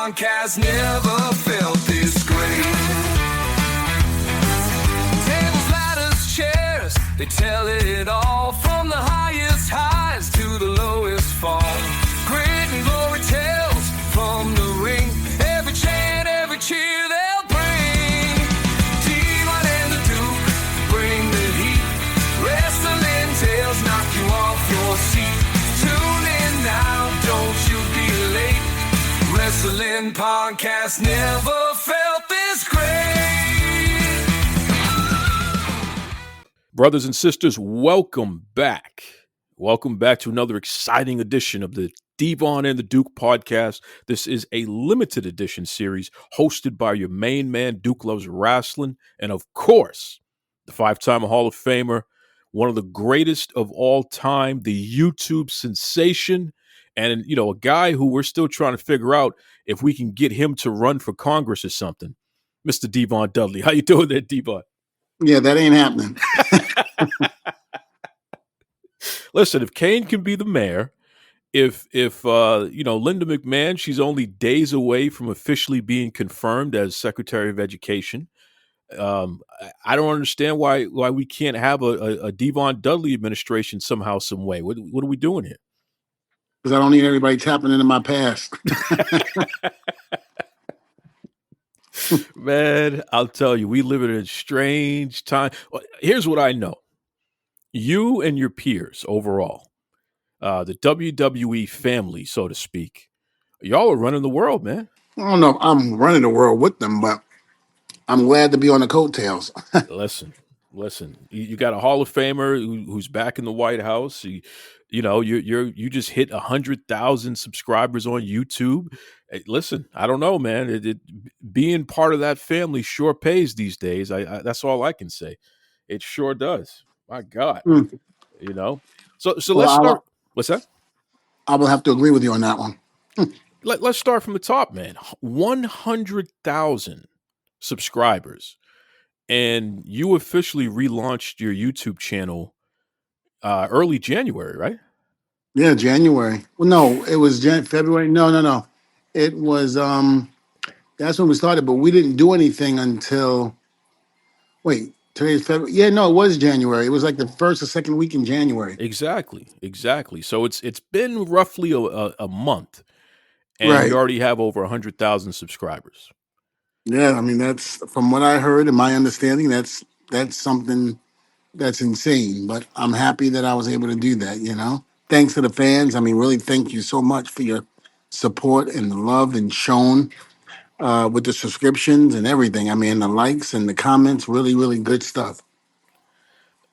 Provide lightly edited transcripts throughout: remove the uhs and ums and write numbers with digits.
podcast never felt this great. Tables, ladders, chairs, they tell it all. From the highest highs to the lowest fall. Great and glory tales from the ring. Every chant, every cheer they'll bring. Devon and the Duke bring the heat. Wrestling tales knock you off your seat. Tune in now, don't you be late. Wrestling podcast never felt this great. Brothers and sisters, welcome back. Welcome back to another exciting edition of the Devon and the Duke podcast. This is a limited edition series hosted by your main man, Duke Loves Wrestling, and of course, the five-time Hall of Famer, one of the greatest of all time, the YouTube sensation, and, you know, a guy who we're still trying to figure out if we can get him to run for Congress or something. Mr. Devon Dudley. How you doing there, Devon? Yeah, that ain't happening. Listen, if Kane can be the mayor, if Linda McMahon, she's only days away from officially being confirmed as Secretary of Education. I don't understand why we can't have a Devon Dudley administration somehow, some way. What are we doing here? Because I don't need everybody tapping into my past. Man, I'll tell you, we live in a strange time. Here's what I know. You and your peers overall, the WWE family, so to speak, y'all are running the world, man. I don't know if I'm running the world with them, but I'm glad to be on the coattails. Listen. You got a Hall of Famer who's back in the White House. You just hit 100,000 subscribers on YouTube. Hey, listen, I don't know, man. Being part of that family sure pays these days. I that's all I can say. It sure does. My God, you know. So let's start. What's that? I will have to agree with you on that one. Let's start from the top, man. 100,000 subscribers. And you officially relaunched your YouTube channel early January, right? Yeah, January. Well, no, it was February. No. It was that's when we started, but we didn't do anything until today's February. Yeah, no, it was January. It was like the first or second week in January. Exactly. So it's been roughly a month, and Right. you already have over 100,000 subscribers. Yeah, I mean that's from what I heard and my understanding, that's something that's insane. But I'm happy that I was able to do that, you know. Thanks to the fans. I mean, really thank you so much for your support and the love and shown with the subscriptions and everything. I mean, the likes and the comments, really, really good stuff.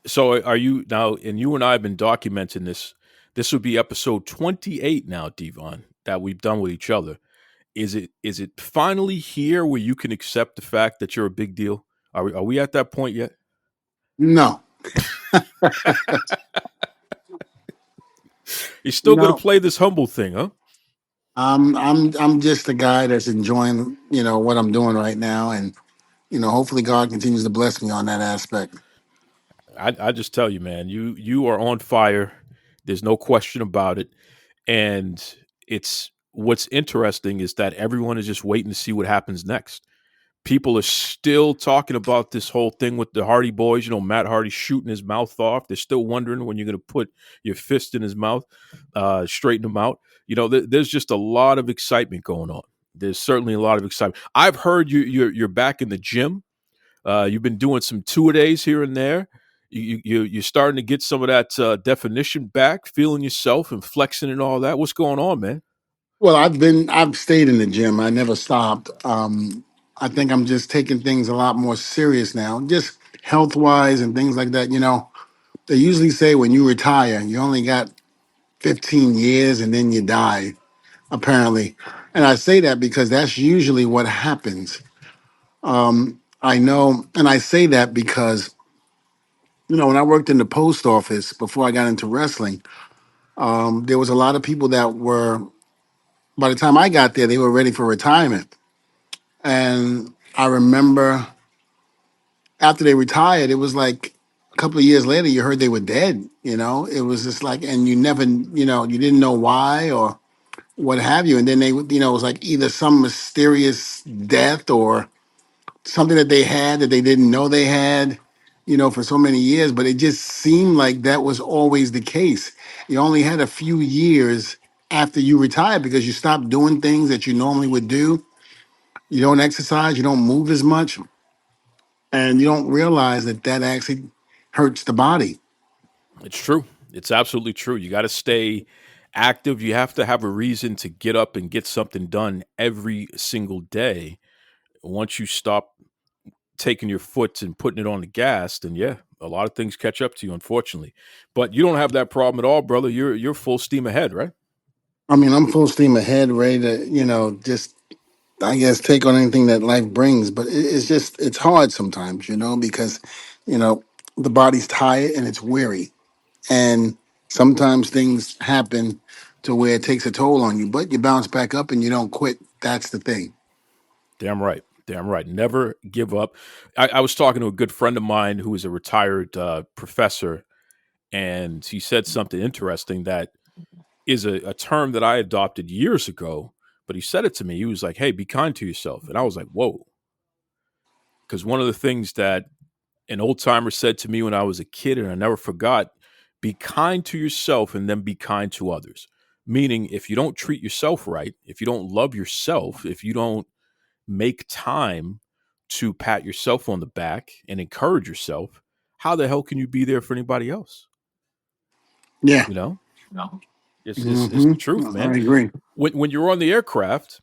So are you now, and you and I have been documenting this. This would be episode 28 now, Devon, that we've done with each other. Is it finally here where you can accept the fact that you're a big deal? Are we at that point yet? No. You're still going to play this humble thing, huh? I'm just a guy that's enjoying, what I'm doing right now, and hopefully God continues to bless me on that aspect. I just tell you, man, you are on fire. There's no question about it. And what's interesting is that everyone is just waiting to see what happens next. People are still talking about this whole thing with the Hardy Boys, Matt Hardy shooting his mouth off. They're still wondering when you're going to put your fist in his mouth, straighten him out. There's just a lot of excitement going on. There's certainly a lot of excitement. I've heard you're back in the gym. You've been doing some two-a-days here and there. You're starting to get some of that definition back, feeling yourself and flexing and all that. What's going on, man? Well, I've stayed in the gym. I never stopped. I think I'm just taking things a lot more serious now, just health wise and things like that. They usually say when you retire, you only got 15 years and then you die, apparently. And I say that because that's usually what happens. I know, and I say that because, when I worked in the post office before I got into wrestling, there was a lot of people that were, by the time I got there, they were ready for retirement. And I remember after they retired, it was like a couple of years later, you heard they were dead. It was just like, and you never, you didn't know why, or what have you. And then they would, it was like either some mysterious death or something that they had that they didn't know they had, for so many years. But it just seemed like that was always the case. You only had a few years after you retired because you stopped doing things that you normally would do. You don't exercise, you don't move as much, and you don't realize that that actually hurts the body. It's true. It's absolutely true. You got to stay active. You have to have a reason to get up and get something done every single day. Once you stop taking your foot and putting it on the gas, then yeah, a lot of things catch up to you, unfortunately. But you don't have that problem at all, brother. You're full steam ahead, right? I mean, I'm full steam ahead, ready to, just I guess take on anything that life brings. But it's hard sometimes, because you know the body's tired and it's weary, and sometimes things happen to where it takes a toll on you. But you bounce back up and you don't quit. That's the thing. Damn right. Damn right. Never give up. I was talking to a good friend of mine who is a retired professor, and he said something interesting that is a term that I adopted years ago. But he said it to me. He was like, "Hey, be kind to yourself," and I was like, "Whoa," because one of the things that an old timer said to me when I was a kid, and I never forgot, be kind to yourself and then be kind to others. Meaning, if you don't treat yourself right, if you don't love yourself, if you don't make time to pat yourself on the back and encourage yourself, how the hell can you be there for anybody else? Yeah. You know, it's Hmm. the truth, man. I agree. When you're on the aircraft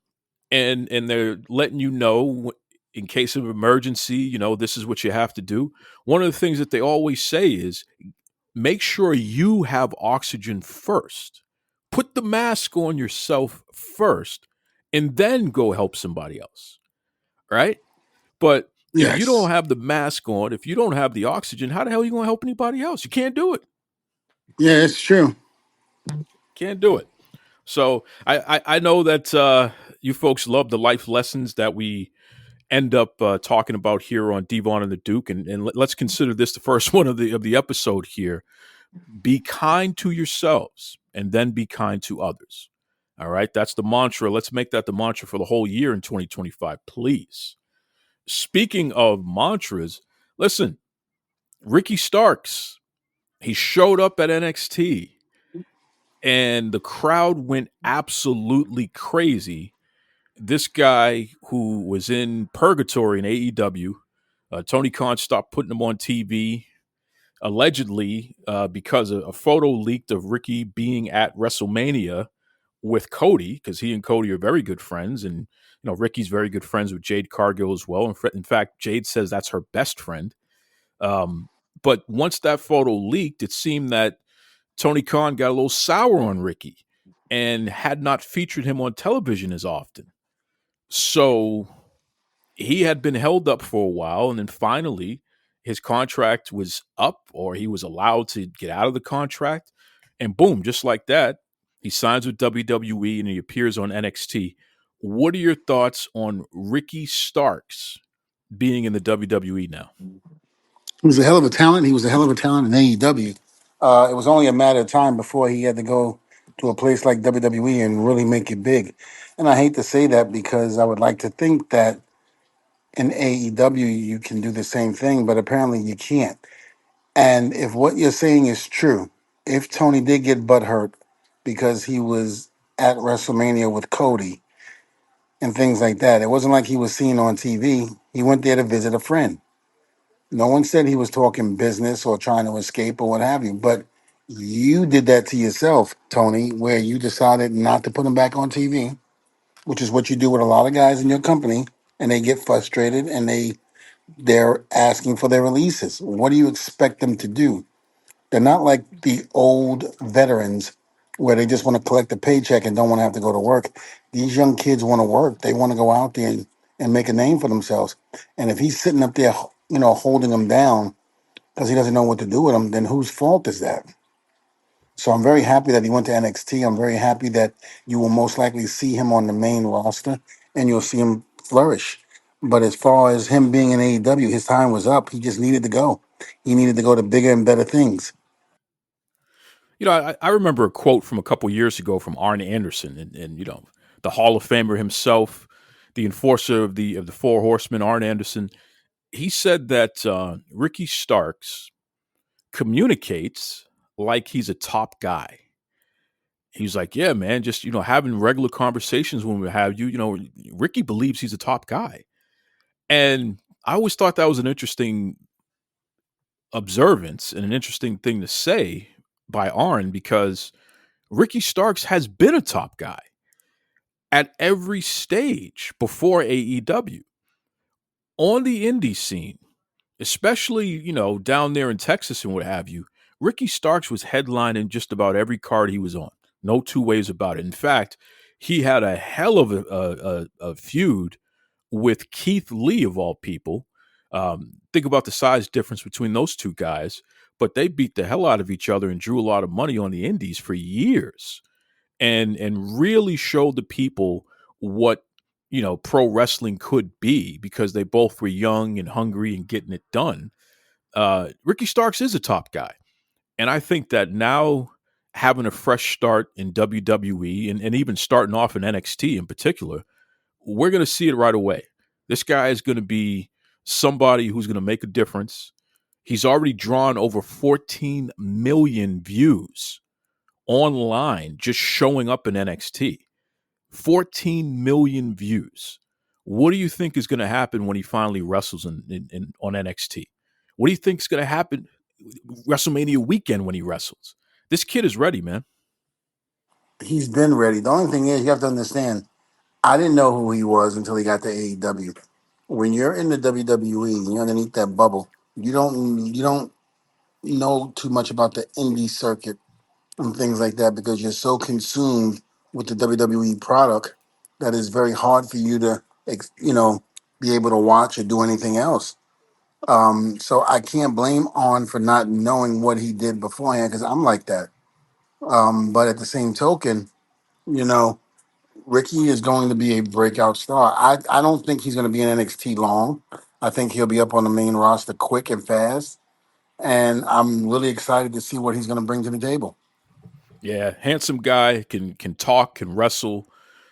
and they're letting you know in case of emergency, this is what you have to do. One of the things that they always say is make sure you have oxygen first. Put the mask on yourself first and then go help somebody else. Right? But if you don't Yes. have the mask on, if you don't have the oxygen, how the hell are you going to help anybody else? You can't do it. Yeah, it's true. Can't do it. So I know that you folks love the life lessons that we end up talking about here on Devon and the Duke, and let's consider this the first one of the episode here. Be kind to yourselves, and then be kind to others. All right, that's the mantra. Let's make that the mantra for the whole year in 2025, please. Speaking of mantras, listen, Ricky Starks, he showed up at NXT and the crowd went absolutely crazy. This guy who was in purgatory in AEW, Tony Khan stopped putting him on TV allegedly because a photo leaked of Ricky being at WrestleMania with Cody, because he and Cody are very good friends, and Ricky's very good friends with Jade Cargill as well. In fact, Jade says that's her best friend. Um, but once that photo leaked, it seemed that Tony Khan got a little sour on Ricky and had not featured him on television as often. So he had been held up for a while, and then finally his contract was up, or he was allowed to get out of the contract, and boom, just like that, he signs with WWE and he appears on NXT. What are your thoughts on Ricky Starks being in the WWE now? He was a hell of a talent. He was a hell of a talent in AEW. It was only a matter of time before he had to go to a place like WWE and really make it big. And I hate to say that because I would like to think that in AEW you can do the same thing, but apparently you can't. And if what you're saying is true, if Tony did get butt hurt because he was at WrestleMania with Cody and things like that, it wasn't like he was seen on TV. He went there to visit a friend. No one said he was talking business or trying to escape or what have you, but you did that to yourself, Tony, where you decided not to put him back on TV, which is what you do with a lot of guys in your company, and they get frustrated and they're asking for their releases. What do you expect them to do? They're not like the old veterans where they just want to collect a paycheck and don't want to have to go to work. These young kids want to work. They want to go out there and make a name for themselves. And if he's sitting up there, holding them down because he doesn't know what to do with them, then whose fault is that? So I'm very happy that he went to NXT. I'm very happy that you will most likely see him on the main roster and you'll see him flourish. But as far as him being in AEW, his time was up. He just needed to go. He needed to go to bigger and better things. I remember a quote from a couple years ago from Arn Anderson, and the Hall of Famer himself, the enforcer of the Four Horsemen, Arn Anderson. He said that Ricky Starks communicates like he's a top guy. He's like, yeah, man, just having regular conversations when we have you. Ricky believes he's a top guy, and I always thought that was an interesting observance and an interesting thing to say by Arn because Ricky Starks has been a top guy at every stage before AEW on the indie scene, especially, down there in Texas and what have you. Ricky Starks was headlining just about every card he was on. No two ways about it. In fact, he had a hell of a feud with Keith Lee, of all people. Think about the size difference between those two guys, but they beat the hell out of each other and drew a lot of money on the indies for years and really showed the people what pro wrestling could be because they both were young and hungry and getting it done. Ricky Starks is a top guy, and I think that now having a fresh start in WWE and even starting off in NXT in particular, we're going to see it right away. This guy is going to be somebody who's going to make a difference. He's already drawn over 14 million views online just showing up in NXT. 14 million views. What do you think is going to happen when he finally wrestles on NXT? What do you think is going to happen WrestleMania weekend when he wrestles? This kid is ready, man. He's been ready. The only thing is, you have to understand, I didn't know who he was until he got to AEW. When you're in the WWE and you're underneath that bubble, you don't know too much about the indie circuit and things like that because you're so consumed with the WWE product that it's very hard for you to, be able to watch or do anything else. So I can't blame On for not knowing what he did beforehand because I'm like that. But at the same token, you know, Ricky is going to be a breakout star. I don't think he's going to be in NXT long. I think he'll be up on the main roster quick and fast. And I'm really excited to see what he's going to bring to the table. Yeah, handsome guy, can talk, can wrestle,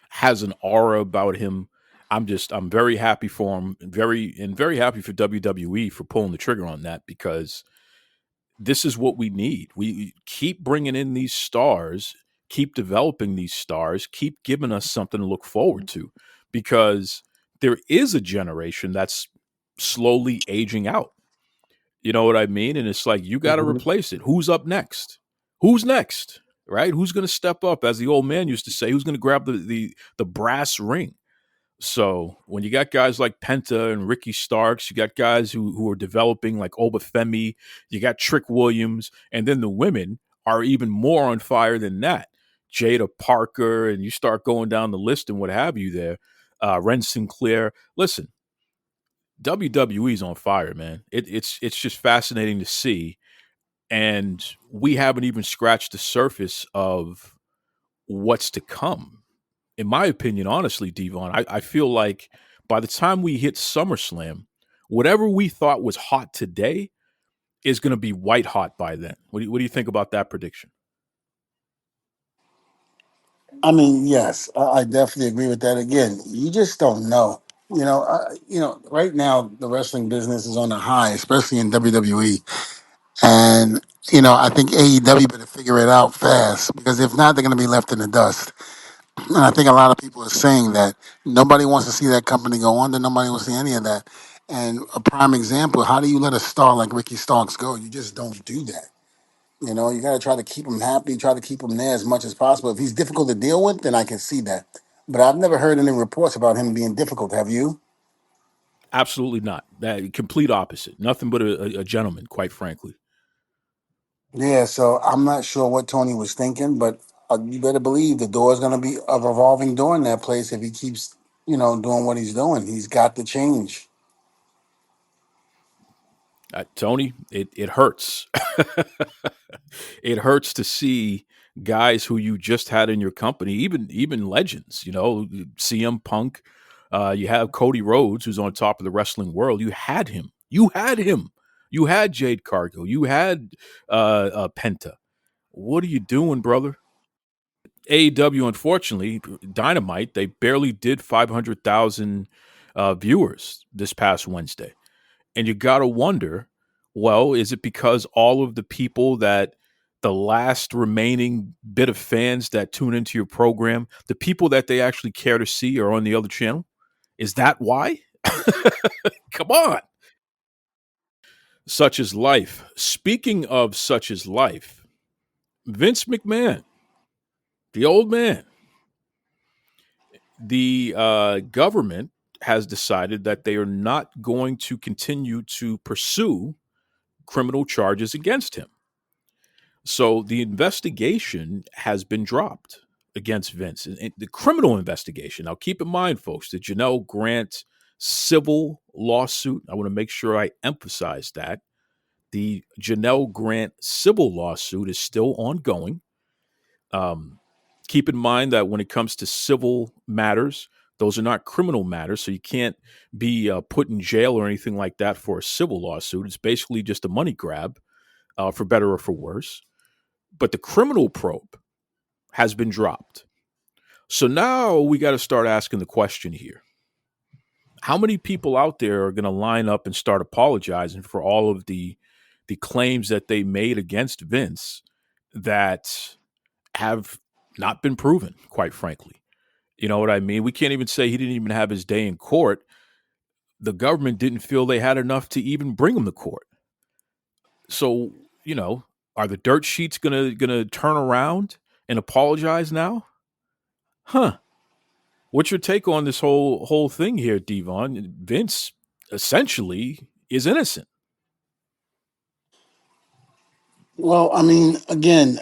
has an aura about him. I'm very happy for him, very happy for WWE for pulling the trigger on that because this is what we need. We keep bringing in these stars, keep developing these stars, keep giving us something to look forward to because there is a generation that's slowly aging out. You know what I mean? And it's like you got to Mhm. replace it. Who's up next? Who's next? Right? Who's going to step up? As the old man used to say, who's going to grab the brass ring? So when you got guys like Penta and Ricky Starks, you got guys who are developing like Obafemi, you got Trick Williams, and then the women are even more on fire than that. Jada Parker, and you start going down the list and what have you there. Ren Sinclair. Listen, WWE's on fire, man. It's just fascinating to see, and we haven't even scratched the surface of what's to come. In my opinion, honestly, Devon, I feel like by the time we hit SummerSlam, whatever we thought was hot today is going to be white hot by then. What do you think about that prediction? I mean, yes, I definitely agree with that. Again, you just don't know. Right now the wrestling business is on a high, especially in WWE. And I think AEW better figure it out fast because if not, they're going to be left in the dust. And I think a lot of people are saying that nobody wants to see that company go under. Nobody wants to see any of that. And a prime example: how do you let a star like Ricky Starks go? You just don't do that. You got to try to keep him happy, try to keep him there as much as possible. If he's difficult to deal with, then I can see that. But I've never heard any reports about him being difficult. Have you? Absolutely not. That complete opposite. Nothing but a gentleman, quite frankly. Yeah, so I'm not sure what Tony was thinking, but you better believe the door is going to be a revolving door in that place if he keeps, doing what he's doing. He's got to change. Tony, it hurts. It hurts to see guys who you just had in your company, even legends. CM Punk. You have Cody Rhodes, who's on top of the wrestling world. You had him. You had him. You had Jade Cargill. You had Penta. what are you doing, brother? AEW, unfortunately, Dynamite, they barely did 500,000 viewers this past Wednesday. And you got to wonder, well, is it because all of the people that the last remaining bit of fans that tune into your program, the people that they actually care to see are on the other channel? Is that why? Come on. Such is life. Speaking of such is life, Vince McMahon, the old man, the government has decided that they are not going to continue to pursue criminal charges against him. So the investigation has been dropped against Vince, and the criminal investigation. Now, keep in mind, folks, the Janelle Grant civil lawsuit. I want to make sure I emphasize that the Janelle Grant civil lawsuit is still ongoing. Um, Keep in mind that when it comes to civil matters, those are not criminal matters, so you can't be put in jail or anything like that for a civil lawsuit. It's basically just a money grab, for better or for worse. But the criminal probe has been dropped. So now we got to start asking the question here. How many people out there are going to line up and start apologizing for all of the claims that they made against Vince that have not been proven, quite frankly? You know what I mean? We can't even say he didn't even have his day in court. The government didn't feel they had enough to even bring him to court. So, are the dirt sheets gonna turn around and apologize now? Huh. What's your take on this whole thing here, Devon? Vince essentially is innocent. Well, I mean, again,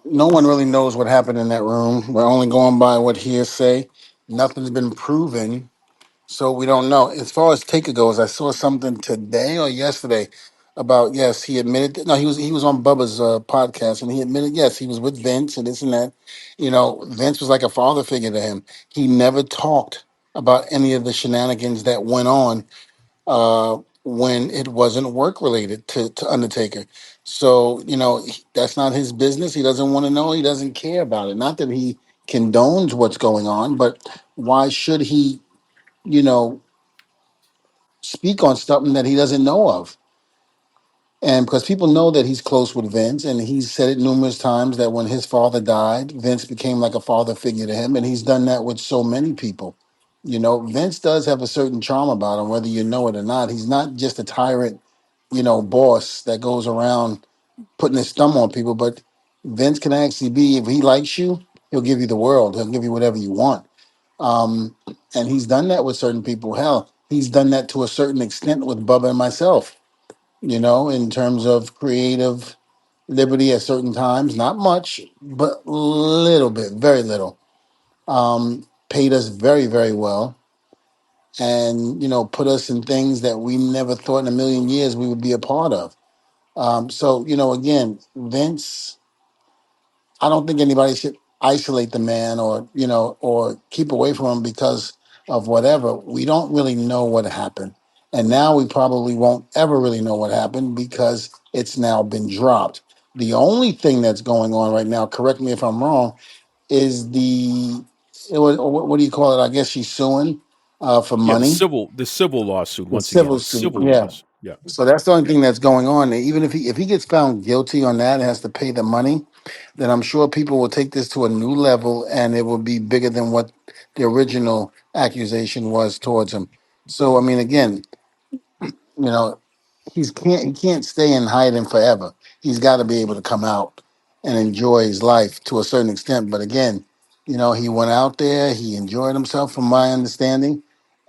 no one really knows what happened in that room. We're only going by what hearsay. Nothing's been proven, so we don't know. As far as Taker goes, I saw something today or yesterday about, yes, he admitted. No, he was on Bubba's podcast, and he admitted, yes, he was with Vince and this and that. Vince was like a father figure to him. He never talked about any of the shenanigans that went on when it wasn't work related to Undertaker. So, that's not his business. He doesn't want to know. He doesn't care about it. Not that he condones what's going on, but why should he, you know, speak on something that he doesn't know of? And because people know that he's close with Vince, and he's said it numerous times that when his father died, Vince became like a father figure to him, and he's done that with so many people. Vince does have a certain charm about him, whether you know it or not. He's not just a tyrant, boss that goes around putting his thumb on people, but Vince can actually be, if he likes you, he'll give you the world. He'll give you whatever you want. Um, and he's done that with certain people. Hell, he's done that to a certain extent with Bubba and myself, in terms of creative liberty at certain times. Not much, but little bit, very little. Paid us very, very well, and put us in things that we never thought in a million years we would be a part of. So again, Vince, I don't think anybody should isolate the man, or keep away from him because of whatever. We don't really know what happened. And now we probably won't ever really know what happened because it's now been dropped. The only thing that's going on right now, correct me if I'm wrong, is what do you call it? I guess she's suing for Yeah, the money. civil lawsuit. The Once again, civil the suit, civil yeah. lawsuit. Yeah. So that's the only thing that's going on. And even if he gets found guilty on that and has to pay the money, then I'm sure people will take this to a new level, and it will be bigger than what the original accusation was towards him. So I mean, again, you know, he can't stay in hiding forever. He's got to be able to come out and enjoy his life to a certain extent. But again, he went out there, he enjoyed himself, from my understanding,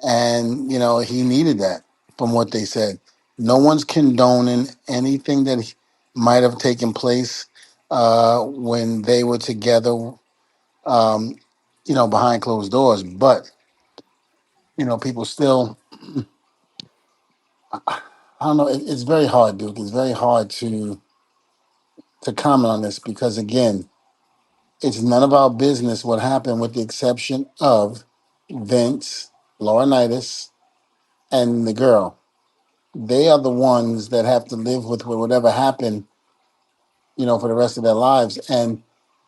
and he needed that, from what they said. No one's condoning anything that might have taken place when they were together, um, behind closed doors. But people still, I don't know. It's very hard, Duke. It's very hard to comment on this because, again, it's none of our business what happened, with the exception of Vince, Laurinaitis, and the girl. They are the ones that have to live with whatever happened for the rest of their lives. And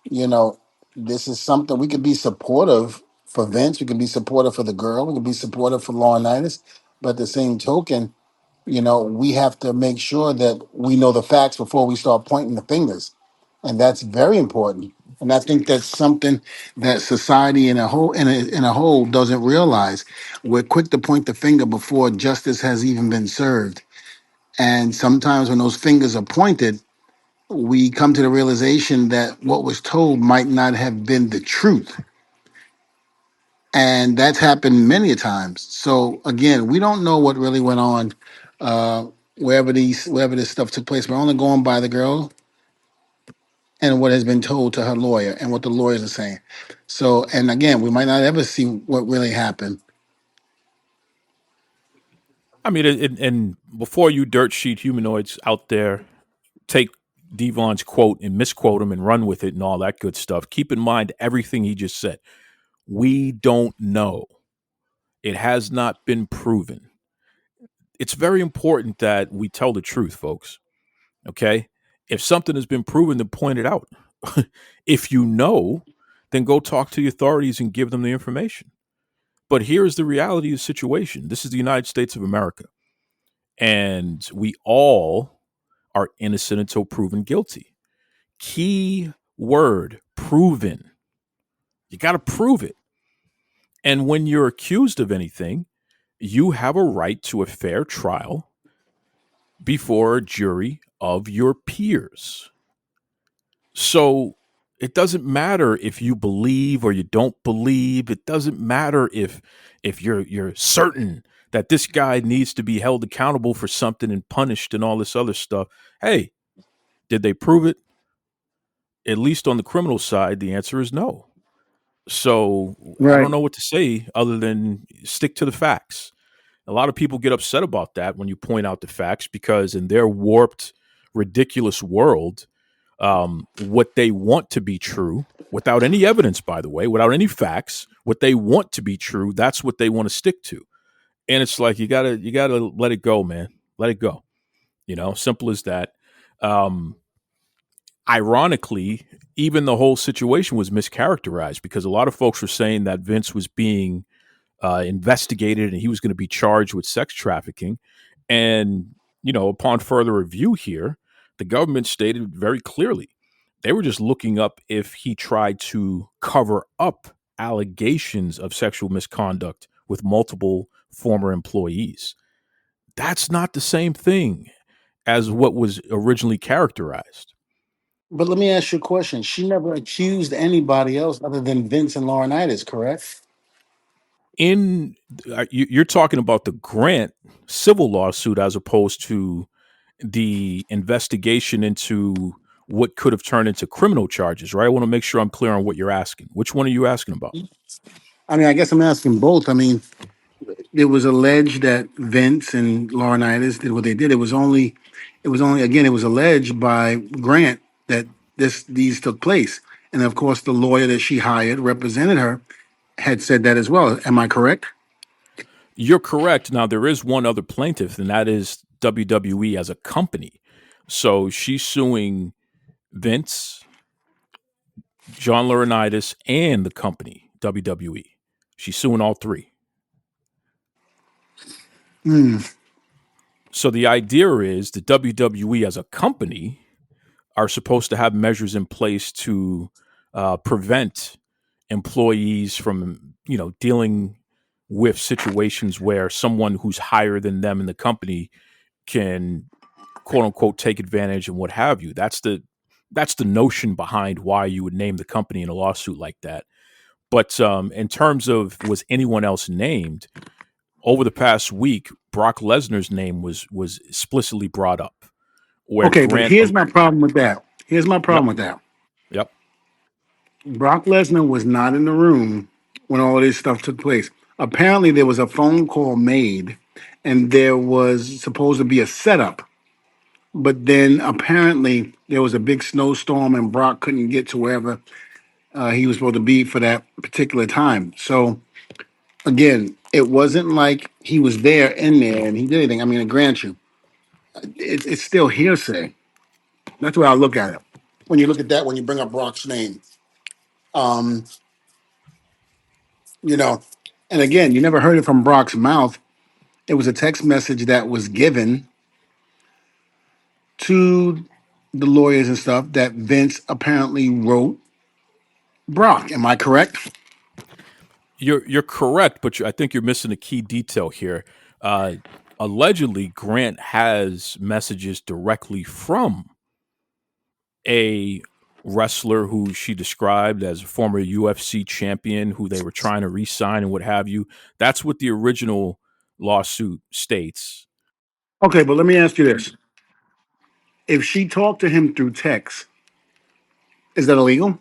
you know, this is something we could be supportive for Vince. We can be supportive for the girl. We can be supportive for Laurinaitis. But at the same token, we have to make sure that we know the facts before we start pointing the fingers, and that's very important. And I think that's something that society in a whole doesn't realize. We're quick to point the finger before justice has even been served, and sometimes when those fingers are pointed, we come to the realization that what was told might not have been the truth. And that's happened many a times. So again, we don't know what really went on uh, wherever this stuff took place. We're only going by the girl and what has been told to her lawyer and what the lawyers are saying. So, and again, we might not ever see what really happened. I mean, and before you dirt sheet humanoids out there take Devon's quote and misquote him and run with it and all that good stuff, keep in mind everything he just said. We don't know. It has not been proven. It's very important that we tell the truth, folks. Okay? If something has been proven, then point it out. If you know, then go talk to the authorities and give them the information. But here's the reality of the situation. This is the United States of America. And we all are innocent until proven guilty. Key word, proven. You got to prove it. And when you're accused of anything, you have a right to a fair trial before a jury of your peers. So it doesn't matter if you believe or you don't believe. It doesn't matter if you're certain that this guy needs to be held accountable for something and punished and all this other stuff. Hey, did they prove it? At least on the criminal side, the answer is no. So I don't Right. know what to say other than stick to the facts. A lot of people get upset about that when you point out the facts because in their warped, ridiculous world, what they want to be true, without any evidence, by the way, without any facts, what they want to be true, that's what they want to stick to. And it's like you gotta let it go, man. Let it go. Simple as that. Um, Ironically, even the whole situation was mischaracterized because a lot of folks were saying that Vince was being investigated and he was going to be charged with sex trafficking. And, upon further review here, the government stated very clearly they were just looking up if he tried to cover up allegations of sexual misconduct with multiple former employees. That's not the same thing as what was originally characterized. But let me ask you a question. She never accused anybody else other than Vince and Laurinaitis, correct? In you're talking about the Grant civil lawsuit as opposed to the investigation into what could have turned into criminal charges, right? I want to make sure I'm clear on what you're asking. Which one are you asking about? I mean, I guess I'm asking both. I mean, it was alleged that Vince and Laurinaitis did what they did. It was only again, it was alleged by Grant that these took place, and of course, the lawyer that she hired represented her had said that as well. Am I correct? You're correct. Now there is one other plaintiff, and that is WWE as a company. So she's suing Vince, John Laurinaitis, and the company WWE. She's suing all three. Hmm. So the idea is the WWE as a company are supposed to have measures in place to prevent employees from, dealing with situations where someone who's higher than them in the company can quote unquote take advantage and what have you. That's the notion behind why you would name the company in a lawsuit like that. But in terms of was anyone else named over the past week, Brock Lesnar's name was explicitly brought up. Where Okay, but Grant, here's my problem with that. Here's my yep, problem with that. yep, Brock Lesnar was not in the room when all this stuff took place. Apparently, there was a phone call made, and there was supposed to be a setup. But then apparently there was a big snowstorm, and Brock couldn't get to wherever he was supposed to be for that particular time. So again, it wasn't like he was there in there and he did anything. I mean, I grant you, it's still hearsay. That's the way I look at it. when you look at that, when you bring up Brock's name, um, you know, and again, you never heard it from Brock's mouth. It was a text message that was given to the lawyers and stuff that Vince apparently wrote Brock. Am I correct? You're correct, but I think you're missing a key detail here. Uh, Allegedly, Grant has messages directly from a wrestler who she described as a former UFC champion who they were trying to re-sign and what have you. That's what the original lawsuit states. Okay, but let me ask you this: if she talked to him through text, is that illegal?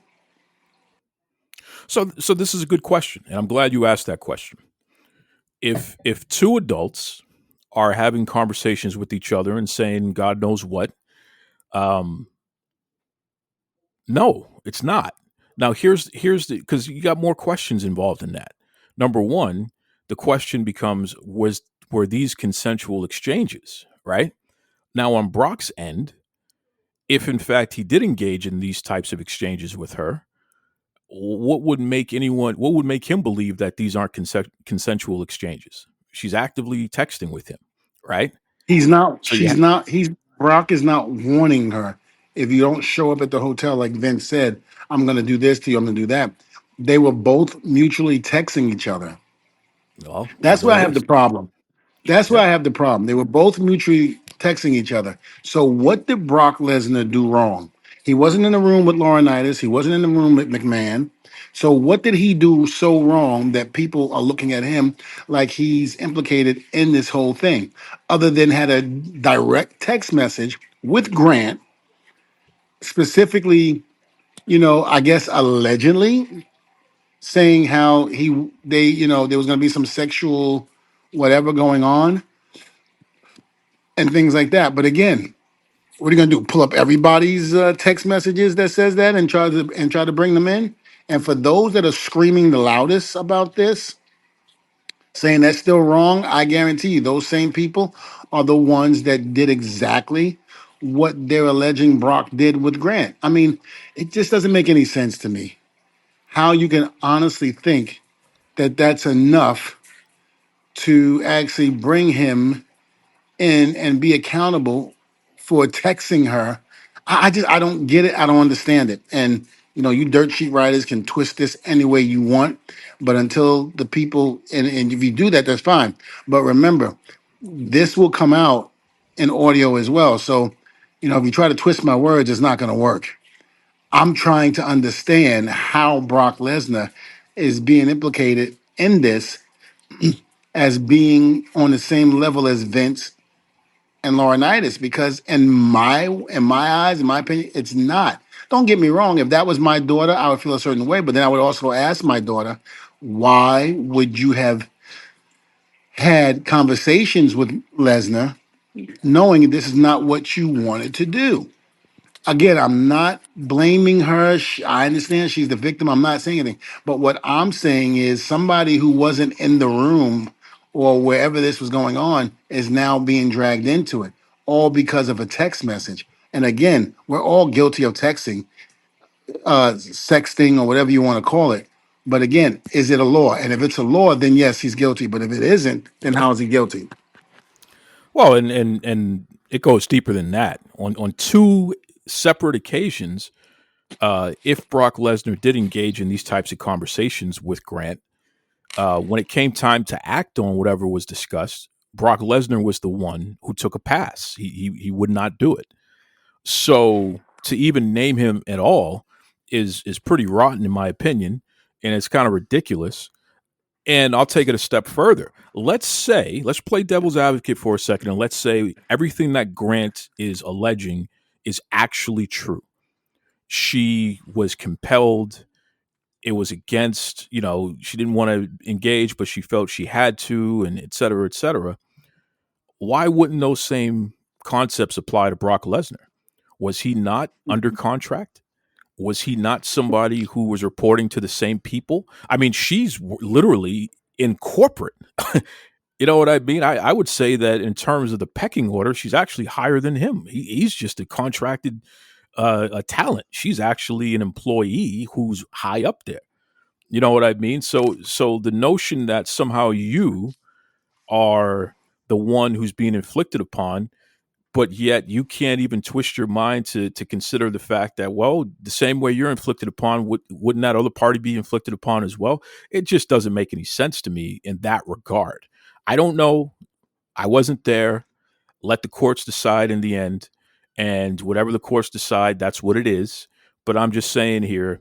So this is a good question, and I'm glad you asked that question. If two adults are having conversations with each other and saying God knows what, um, no, it's not. Now here's the because you got more questions involved in that. Number one, the question becomes were these consensual exchanges, right? Now on Brock's end, if in fact he did engage in these types of exchanges with her, what would make him believe that these aren't consensual exchanges? She's actively texting with him, right? He's not. So yeah, She's not. He's Brock is not warning her. If you don't show up at the hotel, like Vince said, I'm going to do this to you. I'm going to do that. They were both mutually texting each other. well, That's where there I it have the is. problem. That's where Yep. I have the problem. They were both mutually texting each other. So what did Brock Lesnar do wrong? He wasn't in the room with Laurinaitis. He wasn't in the room with McMahon. So what did he do so wrong that people are looking at him like he's implicated in this whole thing? Other than had a direct text message with Grant, specifically, I guess allegedly saying how there was going to be some sexual whatever going on and things like that. But again, what are you going to do? Pull up everybody's text messages that says that and try to bring them in? And for those that are screaming the loudest about this, saying that's still wrong, I guarantee you those same people are the ones that did exactly what they're alleging Brock did with Grant. I mean, it just doesn't make any sense to me how you can honestly think that that's enough to actually bring him in and be accountable for texting her. I don't get it. I don't understand it. And you dirt sheet writers can twist this any way you want, but until the people and if you do that, that's fine. But remember, this will come out in audio as well. So, if you try to twist my words, it's not going to work. I'm trying to understand how Brock Lesnar is being implicated in this as being on the same level as Vince and Laurinaitis, because in my eyes, in my opinion, it's not. Don't get me wrong. If that was my daughter, I would feel a certain way. But then I would also ask my daughter, why would you have had conversations with Lesnar knowing this is not what you wanted to do? Again, I'm not blaming her. I understand she's the victim. I'm not saying anything. But what I'm saying is somebody who wasn't in the room or wherever this was going on is now being dragged into it, all because of a text message. And again, we're all guilty of texting, sexting, or whatever you want to call it. But again, is it a law? And if it's a law, then yes, he's guilty. But if it isn't, then how is he guilty? Well, and it goes deeper than that. On two separate occasions, if Brock Lesnar did engage in these types of conversations with Grant, when it came time to act on whatever was discussed, Brock Lesnar was the one who took a pass. He would not do it. So to even name him at all is pretty rotten in my opinion, and it's kind of ridiculous. And I'll take it a step further. Let's play devil's advocate for a second, and let's say everything that Grant is alleging is actually true. She was compelled. It was against, she didn't want to engage, but she felt she had to, and et cetera, et cetera. Why wouldn't those same concepts apply to Brock Lesnar? Was he not under contract? Was he not somebody who was reporting to the same people? I mean, she's literally in corporate. You know what I mean? I would say that in terms of the pecking order, she's actually higher than him. He's just a contracted a talent. She's actually an employee who's high up there. You know what I mean? So the notion that somehow you are the one who's being inflicted upon, but yet you can't even twist your mind to consider the fact that, well, the same way you're inflicted upon, wouldn't that other party be inflicted upon as well? It just doesn't make any sense to me in that regard. I don't know. I wasn't there. Let the courts decide in the end, and whatever the courts decide, that's what it is. But I'm just saying here,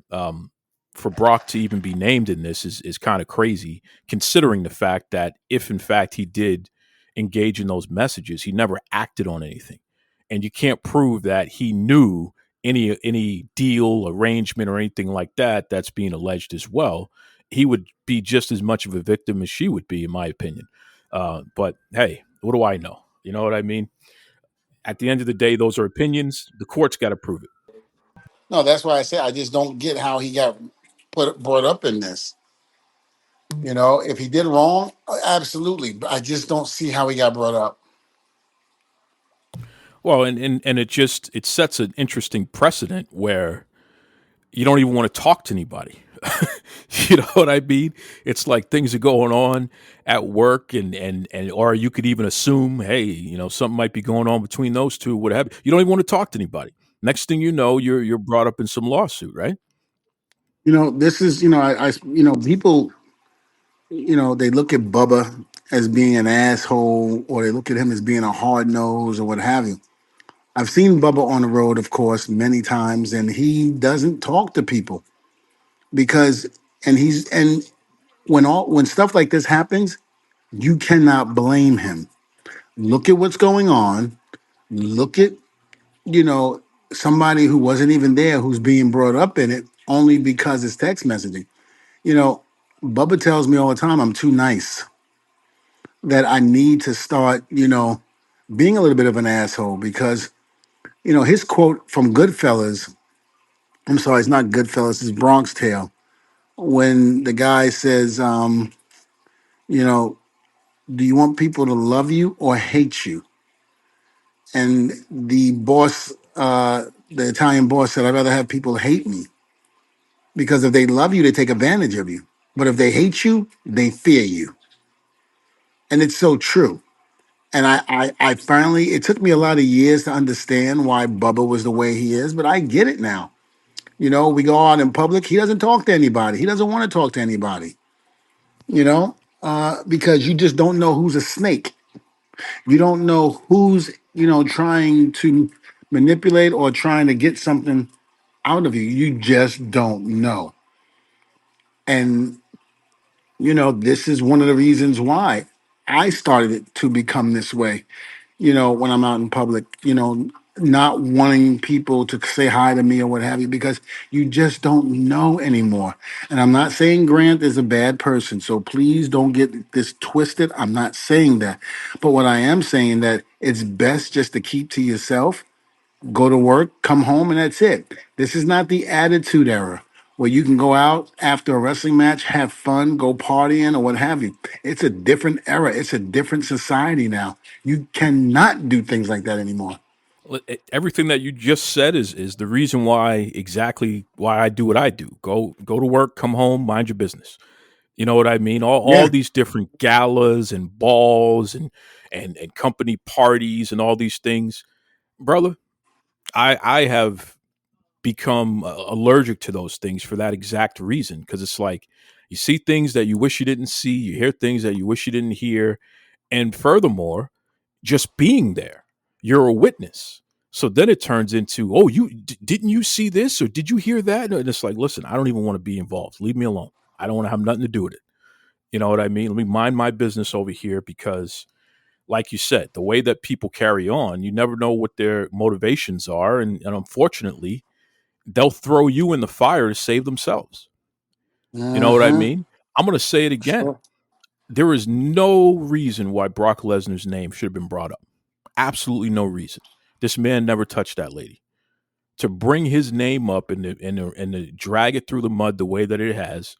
for Brock to even be named in this is kind of crazy, considering the fact that if in fact he did engage in those messages, he never acted on anything, and you can't prove that he knew any deal, arrangement, or anything like that that's being alleged as well. He would be just as much of a victim as she would be, in my opinion. But hey, what do I know? You know what I mean? At the end of the day, those are opinions. The court's got to prove it. No, that's why I say I just don't get how he got brought up in this. You know, if he did wrong, absolutely. But I just don't see how he got brought up. Well, and it sets an interesting precedent where you don't even want to talk to anybody. You know what I mean? It's like things are going on at work, and or you could even assume, hey, something might be going on between those two. What have you? You don't even want to talk to anybody. Next thing you know, you're brought up in some lawsuit, right? You know, this is people. They look at Bubba as being an asshole, or they look at him as being a hard nose, or what have you. I've seen Bubba on the road, of course, many times, and he doesn't talk to people because, and when stuff like this happens, you cannot blame him. Look at what's going on. Look at you know somebody who wasn't even there who's being brought up in it only because it's text messaging. You know, Bubba tells me all the time I'm too nice, that I need to start, being a little bit of an asshole because, his quote from Goodfellas, I'm sorry, it's not Goodfellas, it's Bronx Tale, when the guy says, you know, do you want people to love you or hate you? And the boss, the Italian boss said, I'd rather have people hate me because if they love you, they take advantage of you. But if they hate you, they fear you. And it's so true. And I finally, it took me a lot of years to understand why Bubba was the way he is, but I get it now. We go out in public, he doesn't talk to anybody. He doesn't want to talk to anybody, because you just don't know who's a snake. You don't know who's, trying to manipulate or trying to get something out of you. You just don't know. And, this is one of the reasons why I started it to become this way, when I'm out in public, not wanting people to say hi to me or what have you, because you just don't know anymore. And I'm not saying Grant is a bad person, so please don't get this twisted. I'm not saying that. But what I am saying that it's best just to keep to yourself, go to work, come home, and that's it. This is not the attitude era where you can go out after a wrestling match, have fun, go partying or what have you. It's a different era. It's a different society now. You cannot do things like that anymore. Everything that you just said is the reason why, exactly why I do what I do. Go to work, come home, mind your business. You know what I mean? All Yeah. these different galas and balls and company parties and all these things, brother. I have become allergic to those things for that exact reason, because it's like you see things that you wish you didn't see, you hear things that you wish you didn't hear, and furthermore, just being there, you're a witness. So then it turns into, oh, didn't you see this or did you hear that? And it's like, listen, I don't even want to be involved. Leave me alone. I don't want to have nothing to do with it. You know what I mean? Let me mind my business over here, because like you said, the way that people carry on, you never know what their motivations are. And unfortunately, they'll throw you in the fire to save themselves. You know what I Uh-huh. mean? I'm going to say it again. Sure. There is no reason why Brock Lesnar's name should have been brought up. Absolutely no reason. This man never touched that lady. To bring his name up and to drag it through the mud the way that it has,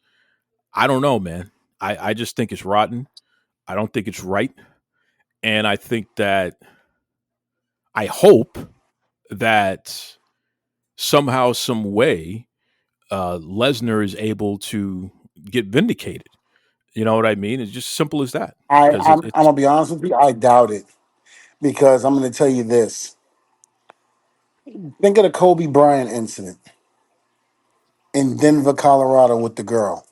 I don't know, man. I just think it's rotten. I don't think it's right. And I think that I hope that somehow, some way, Lesnar is able to get vindicated. You know what I mean? It's just simple as that. I, Because I'm it's gonna be honest with you. I doubt it because I'm gonna tell you this. Think of the Kobe Bryant incident in Denver, Colorado, with the girl.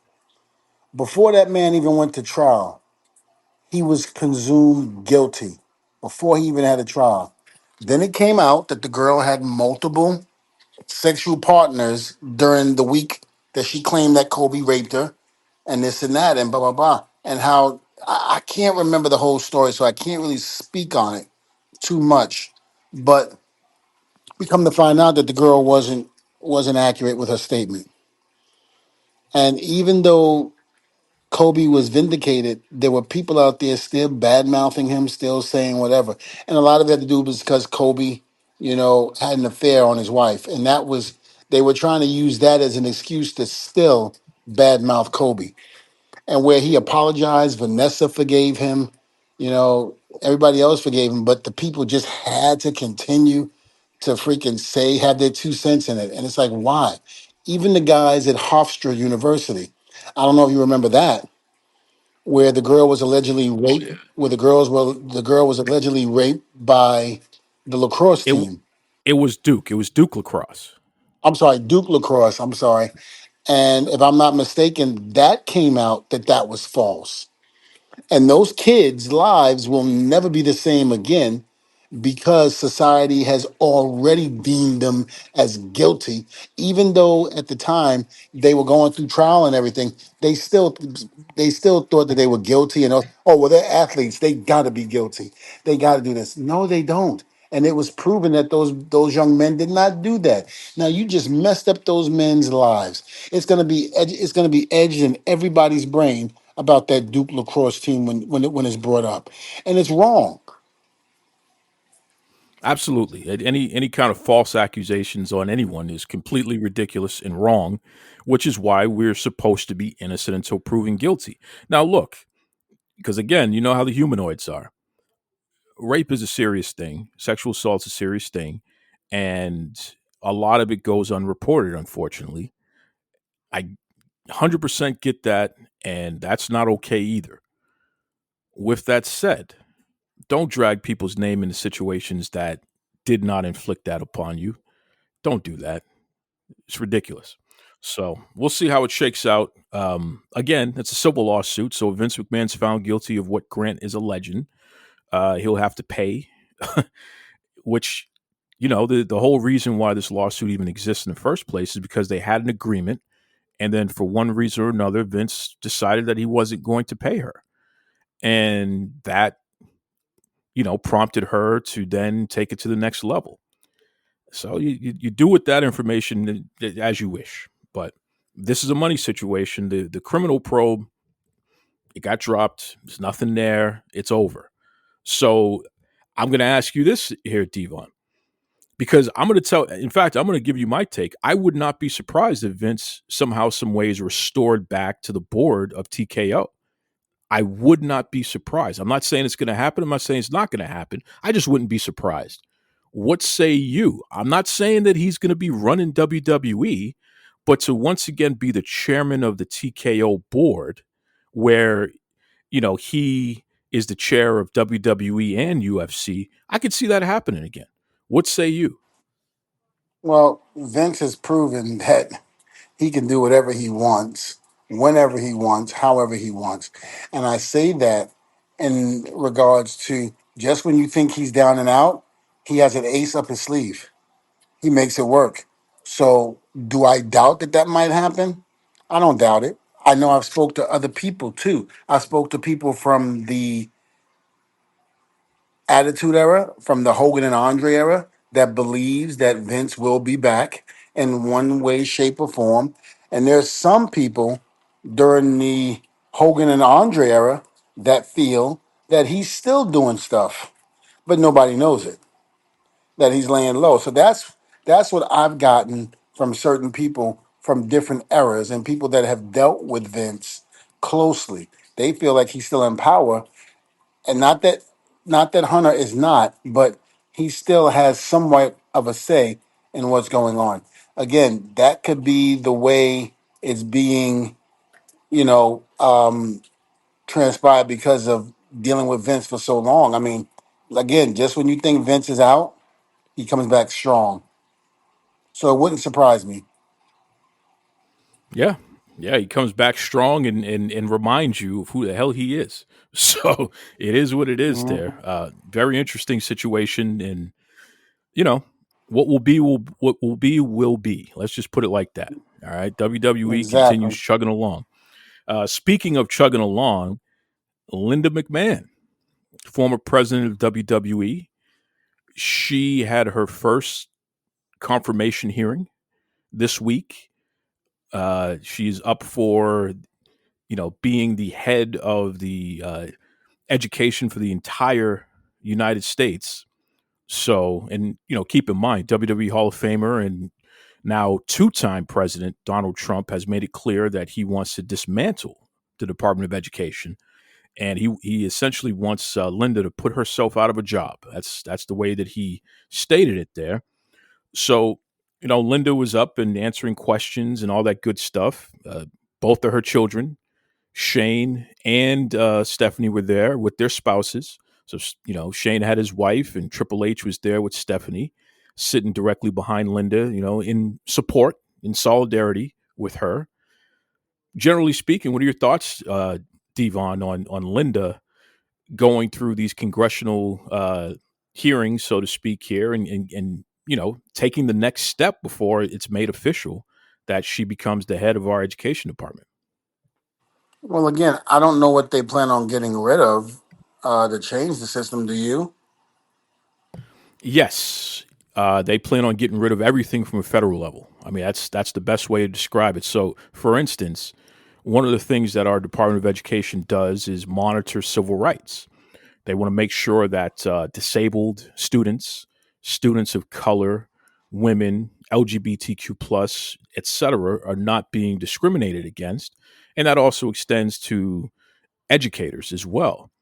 Before that man even went to trial, he was presumed guilty. Before he even had a trial, then it came out that the girl had multiple sexual partners during the week that she claimed that Kobe raped her, and this and that, and blah blah blah, and how I can't remember the whole story, so I can't really speak on it too much. But we come to find out that the girl wasn't accurate with her statement, and even though Kobe was vindicated, there were people out there still bad mouthing him, still saying whatever, and a lot of it had to do was because Kobe, had an affair on his wife, and that was they were trying to use that as an excuse to still bad mouth Kobe. And where he apologized, Vanessa forgave him, you know, everybody else forgave him, but the people just had to continue to freaking say, have their 2 cents in it. And it's like, why? Even the guys at Hofstra University, I don't know if you remember that, where the girl was allegedly raped, where the girl was allegedly raped by the lacrosse it team. it was Duke. It was Duke lacrosse. I'm sorry, Duke lacrosse. I'm sorry. And if I'm not mistaken, that came out that that was false. And those kids' lives will never be the same again because society has already deemed them as guilty, even though at the time they were going through trial and everything. They still thought that they were guilty, and oh well, they're athletes, they got to be guilty, they got to do this. No, they don't. And it was proven that those young men did not do that. Now you just messed up those men's lives. It's gonna be edged in everybody's brain about that Duke lacrosse team when it's brought up, and it's wrong. Absolutely. Any kind of false accusations on anyone is completely ridiculous and wrong, which is why we're supposed to be innocent until proven guilty. Now, look, because again, you know how the humanoids are. Rape is a serious thing. Sexual assault's a serious thing, and a lot of it goes unreported. Unfortunately, I 100% get that, and that's not okay either. With that said, don't drag people's name into situations that did not inflict that upon you. Don't do that. It's ridiculous. So we'll see how it shakes out. Again, it's a civil lawsuit. So if Vince McMahon's found guilty of what Grant is alleging, he'll have to pay, which, the whole reason why this lawsuit even exists in the first place is because they had an agreement. And then for one reason or another, Vince decided that he wasn't going to pay her. And that, prompted her to then take it to the next level. So you do with that information as you wish. But this is a money situation. The criminal probe, it got dropped. There's nothing there. It's over. So I'm going to ask you this here, Devon, because in fact, I'm going to give you my take. I would not be surprised if Vince somehow, some ways restored back to the board of TKO. I would not be surprised. I'm not saying it's going to happen. I'm not saying it's not going to happen. I just wouldn't be surprised. What say you? I'm not saying that he's going to be running WWE, but to once again be the chairman of the TKO board, where, he is the chair of WWE and UFC, I could see that happening again. What say you? Well, Vince has proven that he can do whatever he wants, whenever he wants, however he wants. And I say that in regards to just when you think he's down and out, he has an ace up his sleeve. He makes it work. So, do I doubt that that might happen? I don't doubt it. I know I've spoke to other people too. I spoke to people from the Attitude Era, from the Hogan and Andre era, that believes that Vince will be back in one way, shape, or form. And there's some people during the Hogan and Andre era that feel that he's still doing stuff, but nobody knows it, that he's laying low. So that's what I've gotten from certain people from different eras and people that have dealt with Vince closely. They feel like he's still in power, and not that Hunter is not, but he still has somewhat of a say in what's going on. again, that could be the way it's being, you know, transpired because of dealing with Vince for so long. I mean, again, just when you think Vince is out, he comes back strong. So it wouldn't surprise me. Yeah. Yeah, he comes back strong and reminds you of who the hell he is. So it is what it is there. Mhm. Very interesting situation. And, you know, what will be will be. Let's just put it like that. All right. WWE continues Exactly. chugging along. Speaking of chugging along, Linda McMahon, former president of WWE, she had her first confirmation hearing this week. She's up for, being the head of the education for the entire United States. So, and keep in mind, WWE Hall of Famer and now two-time president Donald Trump has made it clear that he wants to dismantle the Department of Education, and he essentially wants Linda to put herself out of a job. That's the way that he stated it there. So, Linda was up and answering questions and all that good stuff. Both of her children, Shane and Stephanie, were there with their spouses. So, Shane had his wife, and Triple H was there with Stephanie, sitting directly behind Linda, in support, in solidarity with her. Generally speaking, what are your thoughts, Devon, on Linda going through these congressional hearings, so to speak, here, and taking the next step before it's made official that she becomes the head of our education department? Well, again, I don't know what they plan on getting rid of to change the system. Do you? Yes, they plan on getting rid of everything from a federal level. I mean, that's the best way to describe it. So, for instance, one of the things that our Department of Education does is monitor civil rights. They want to make sure that disabled students, students of color, women, LGBTQ plus, etc., are not being discriminated against, and that also extends to educators as well.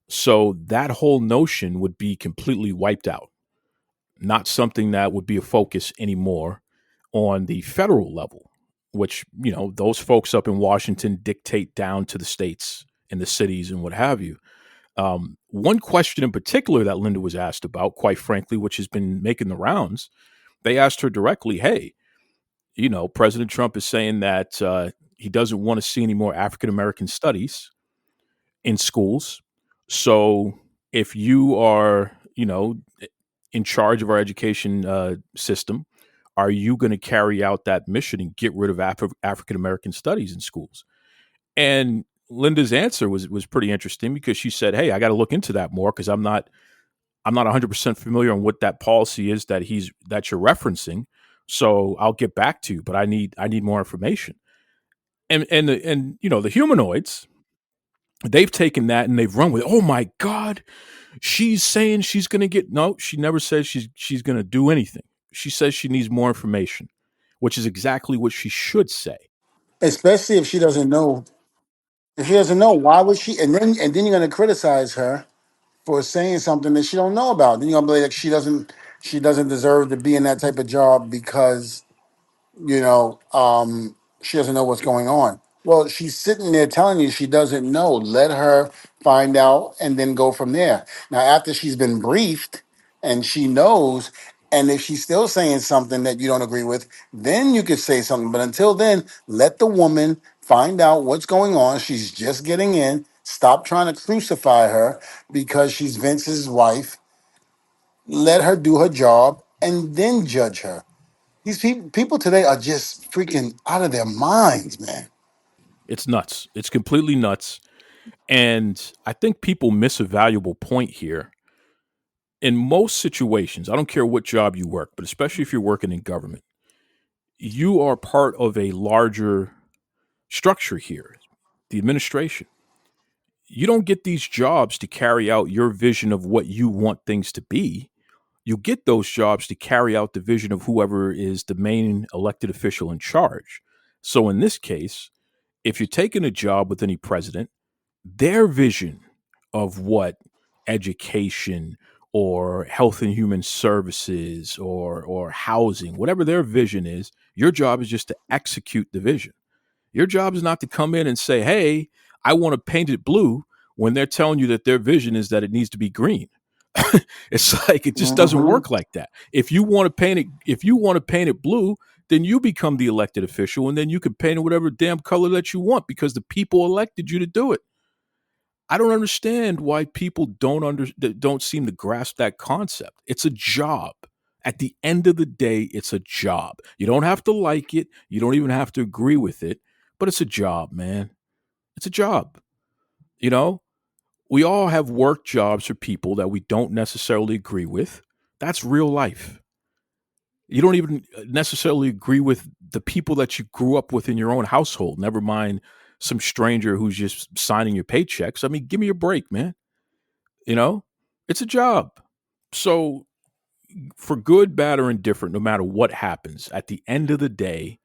So that whole notion would be completely wiped out, not something that would be a focus anymore on the federal level, which, those folks up in Washington dictate down to the states and the cities and what have you. One question in particular that Linda was asked about, quite frankly, which has been making the rounds, they asked her directly, hey, President Trump is saying that he doesn't want to see any more African American studies in schools. So if you are, in charge of our education system, are you going to carry out that mission and get rid of African American studies in schools? And Linda's answer was pretty interesting because she said, "Hey, I got to look into that more because I'm not 100% familiar on what that policy is that you're referencing. So I'll get back to you, but I need more information." And the humanoids, they've taken that and they've run with it. Oh my God, she's saying she's going to get no. She never says she's going to do anything. She says she needs more information, which is exactly what she should say. Especially if she doesn't know. If she doesn't know, why would she? And then you're going to criticize her for saying something that she don't know about. Then you're going to be like she doesn't deserve to be in that type of job because you know, she doesn't know what's going on. Well, she's sitting there telling you she doesn't know. Let her find out and then go from there. Now, after she's been briefed and she knows, and if she's still saying something that you don't agree with, then you could say something. But until then, let the woman find out what's going on. She's just getting in. Stop trying to crucify her because she's Vince's wife. Let her do her job and then judge her. These people today are just freaking out of their minds, man. It's nuts. It's completely nuts. And I think people miss a valuable point here. In most situations, I don't care what job you work, but especially if you're working in government, you are part of a larger structure here, the administration. You don't get these jobs to carry out your vision of what you want things to be. You get those jobs to carry out the vision of whoever is the main elected official in charge. So in this case, if you're taking a job with any president, their vision of what education or health and human services or housing, whatever their vision is. Your job is just to execute the vision. Your job is not to come in and say, hey, I want to paint it blue, when they're telling you that their vision is that it needs to be green. It's like it just doesn't Hmm. work like that. If you want to paint it blue, then you become the elected official, and then you can paint it whatever damn color that you want because the people elected you to do it. I don't understand why people don't seem to grasp that concept. It's a job. At the end of the day, it's a job. You don't have to like it. You don't even have to agree with it, but it's a job, man. It's a job. You know, we all have work jobs for people that we don't necessarily agree with. That's real life. You don't even necessarily agree with the people that you grew up with in your own household, never mind some stranger who's just signing your paychecks. I mean, give me a break, man. You know, it's a job. So, for good, bad, or indifferent, no matter what happens, at the end of the day,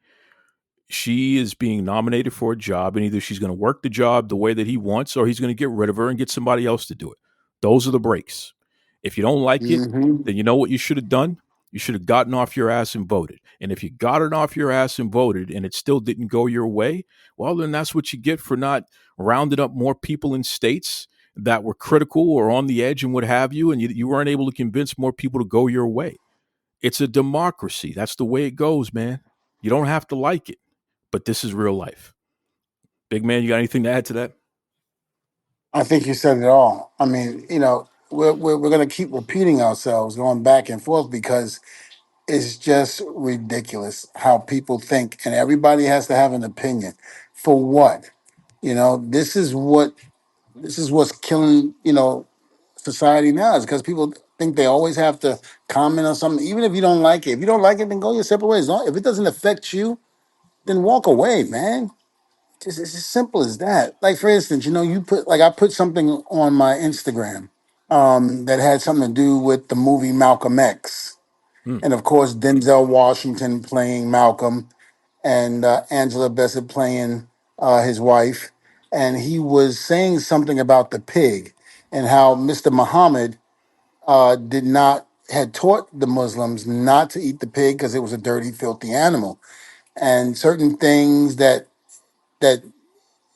she is being nominated for a job, and either she's going to work the job the way that he wants, or he's going to get rid of her and get somebody else to do it. Those are the breaks. If you don't like it, Hmm. then you know what you should have done? You should have gotten off your ass and voted. And if you got it off your ass and voted and it still didn't go your way, well, then that's what you get for not rounding up more people in states that were critical or on the edge and what have you, and you weren't able to convince more people to go your way. It's a democracy. That's the way it goes, man. You don't have to like it, but this is real life. Big man, you got anything to add to that? I think you said it all. I mean, we're going to keep repeating ourselves, going back and forth because it's just ridiculous how people think, and everybody has to have an opinion. For what? This is what's killing society now, is because people think they always have to comment on something, even if you don't like it. If you don't like it, then go your separate ways. If it doesn't affect you, then walk away, man. Just it's as simple as that. Like, for instance, I put something on my Instagram that had something to do with the movie Malcolm X, Hmm. and of course Denzel Washington playing Malcolm, and Angela Bassett playing his wife, and he was saying something about the pig and how Mr. Muhammad did not had taught the Muslims not to eat the pig because it was a dirty, filthy animal, and certain things that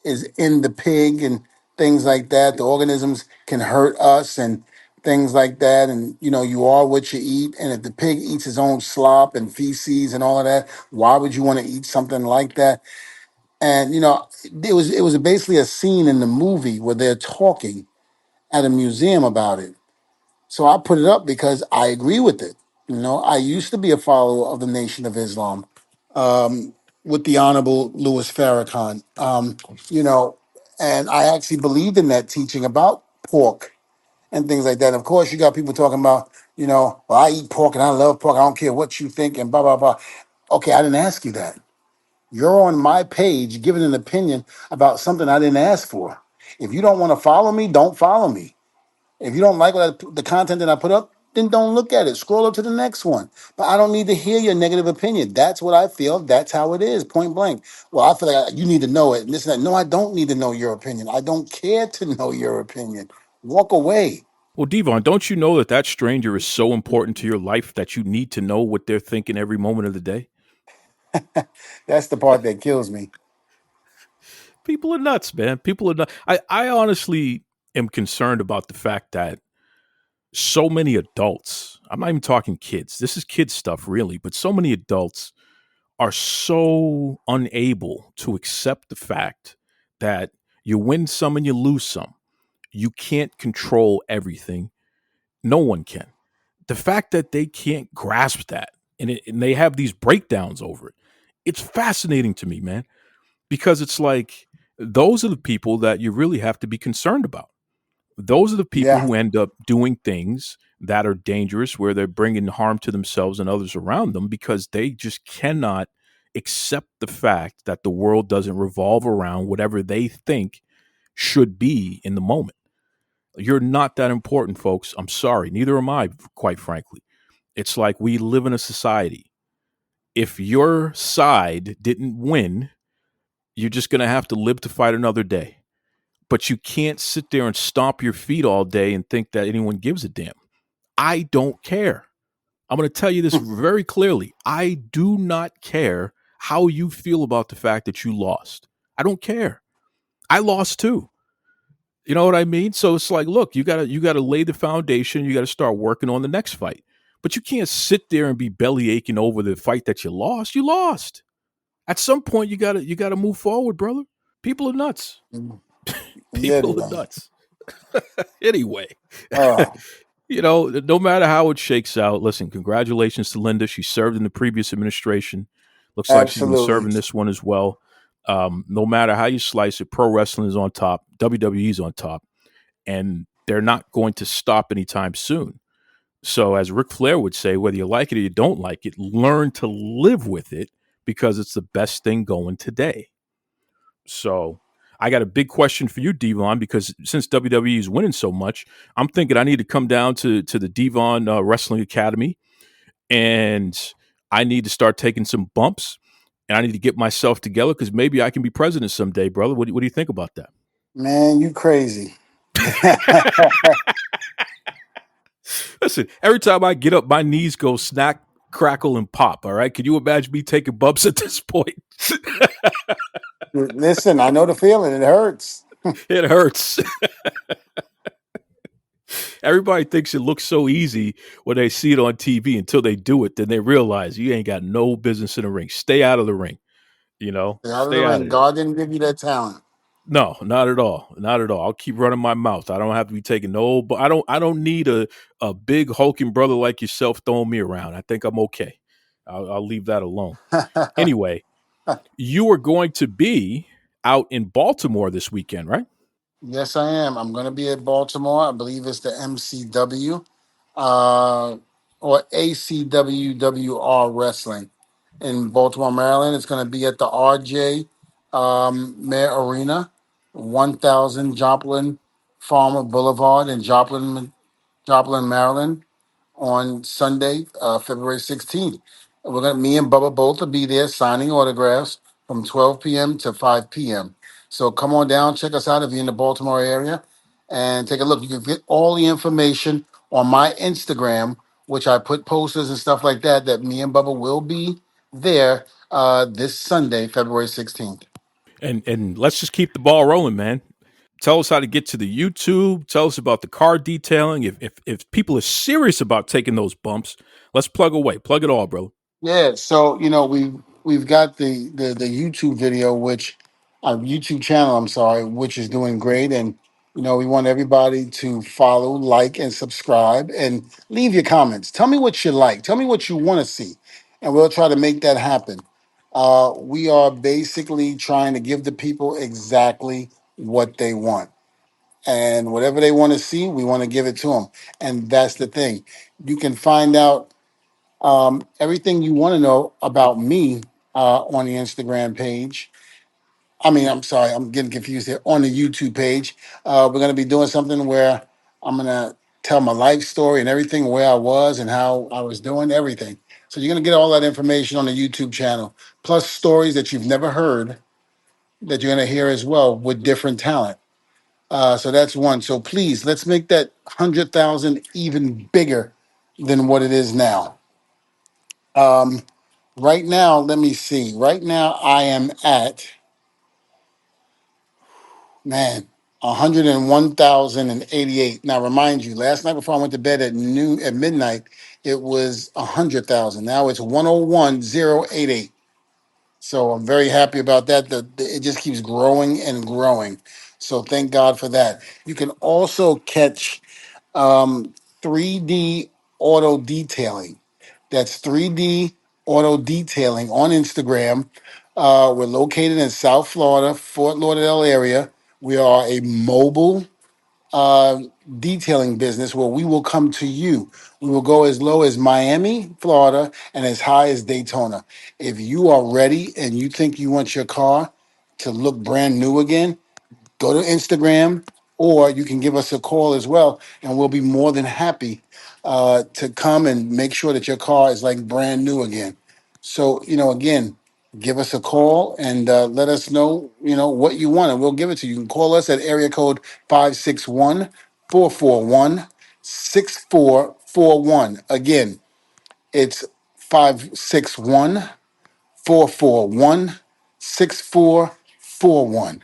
is in the pig and things like that. The organisms can hurt us and things like that. And you are what you eat. And if the pig eats its own slop and feces and all of that, why would you want to eat something like that? And it was basically a scene in the movie where they're talking at a museum about it. So I put it up because I agree with it. I used to be a follower of the Nation of Islam, with the Honorable Louis Farrakhan. You know, and I actually believed in that teaching about pork and things like that. Of course, you got people talking about, well, I eat pork and I love pork. I don't care what you think and blah, blah, blah. Okay, I didn't ask you that. You're on my page giving an opinion about something I didn't ask for. If you don't want to follow me, don't follow me. If you don't like the content that I put up, then don't look at it. Scroll up to the next one. But I don't need to hear your negative opinion. That's what I feel. That's how it is, point blank. Well, I feel like you need to know it and this and that. No, I don't need to know your opinion. I don't care to know your opinion. Walk away. Well, Devon, don't you know that that stranger is so important to your life that you need to know what they're thinking every moment of the day? That's the part that kills me. People are nuts, man. People are nuts. I honestly am concerned about the fact that so many adults, I'm not even talking kids, this is kid stuff really, but so many adults are so unable to accept the fact that you win some and you lose some. You can't control everything. No one can. The fact that they can't grasp that, and they have these breakdowns over it, it's fascinating to me, man, because it's like those are the people that you really have to be concerned about. Those are the people Yeah. who end up doing things that are dangerous, where they're bringing harm to themselves and others around them because they just cannot accept the fact that the world doesn't revolve around whatever they think should be in the moment. You're not that important, folks. I'm sorry. Neither am I, quite frankly. It's like we live in a society. If your side didn't win, you're just going to have to live to fight another day. But you can't sit there and stomp your feet all day and think that anyone gives a damn. I don't care. I'm going to tell you this very clearly. I do not care how you feel about the fact that you lost. I don't care. I lost too. You know what I mean? So it's like, look, you gotta lay the foundation. You got to start working on the next fight. But you can't sit there and be belly aching over the fight that you lost. You lost. At some point, you gotta move forward, brother. People are nuts. Yeah, People are today. nuts. Anyway, Oh, no matter how it shakes out, listen, congratulations to Linda. She served in the previous administration. Looks like she's going to serve absolutely. in this one as well. No matter how you slice it, pro wrestling is on top, WWE is on top, and they're not going to stop anytime soon. So, as Ric Flair would say, whether you like it or you don't like it, learn to live with it because it's the best thing going today. So I got a big question for you, Devon, because since WWE is winning so much, I'm thinking I need to come down to the Devon Wrestling Academy, and I need to start taking some bumps, and I need to get myself together because maybe I can be president someday, brother. What do you think about that? Man, you crazy. Listen, every time I get up, my knees go snack, crackle, and pop. All right, can you imagine me taking bumps at this point? Listen, I know the feeling. It hurts. It hurts. Everybody thinks it looks so easy when they see it on TV until they do it. Then they realize you ain't got no business in the ring. Stay out of the ring. Get out of the Stay out ring. of there. God didn't give you that talent. No, not at all. Not at all. I'll keep running my mouth. I don't have to be taking no, but I don't need a big hulking brother like yourself throwing me around. I think I'm okay. I'll leave that alone. Anyway, you are going to be out in Baltimore this weekend, right? Yes, I am. I'm going to be at Baltimore. I believe it's the MCW uh, or ACWWR Wrestling in Baltimore, Maryland. It's going to be at the RJ Mayor Arena, 1000 Joplin Farmer Boulevard in Joplin, Maryland, on Sunday, February 16th. Me and Bubba both will be there signing autographs from 12 p.m. to 5 p.m. So come on down, check us out if you're in the Baltimore area, and take a look. You can get all the information on my Instagram, which I put posters and stuff like that. That me and Bubba will be there this Sunday, February 16th. And let's just keep the ball rolling, man. Tell us how to get to the YouTube. Tell us about the car detailing. If people are serious about taking those bumps, let's plug away. Plug it all, bro. Yeah, so we've got the YouTube video, which our YouTube channel, I'm sorry, which is doing great, and we want everybody to follow, like, and subscribe, and leave your comments. Tell me what you like. Tell me what you want to see, and we'll try to make that happen. We are basically trying to give the people exactly what they want, and whatever they want to see, we want to give it to them, and that's the thing. You can find out everything you want to know about me on the Instagram page. I mean, I'm sorry, I'm getting confused here. On the YouTube page, we're going to be doing something where I'm going to tell my life story and everything, where I was and how I was doing everything. So you're going to get all that information on the YouTube channel, plus stories that you've never heard that you're going to hear as well with different talent. So that's one. So please, let's make that 100,000 even bigger than what it is now. Right now, let me see. Right now, I am at, man, 101,088. Now, remind you, last night before I went to bed at midnight, it was 100,000. Now it's 101,088. So I'm very happy about that. It just keeps growing and growing. So thank God for that. You can also catch 3D auto detailing. That's 3D auto detailing on Instagram. We're located in South Florida, Fort Lauderdale area. We are a mobile uh, detailing business where we will come to you. We will go as low as Miami, Florida, and as high as Daytona. If you are ready and you think you want your car to look brand new again, go to Instagram, or you can give us a call as well, and we'll be more than happy to come and make sure that your car is like brand new again. So, again, give us a call and let us know, what you want, and we'll give it to you. You can call us at area code 561 441 6456. 6441. Again, it's 561-441-6441.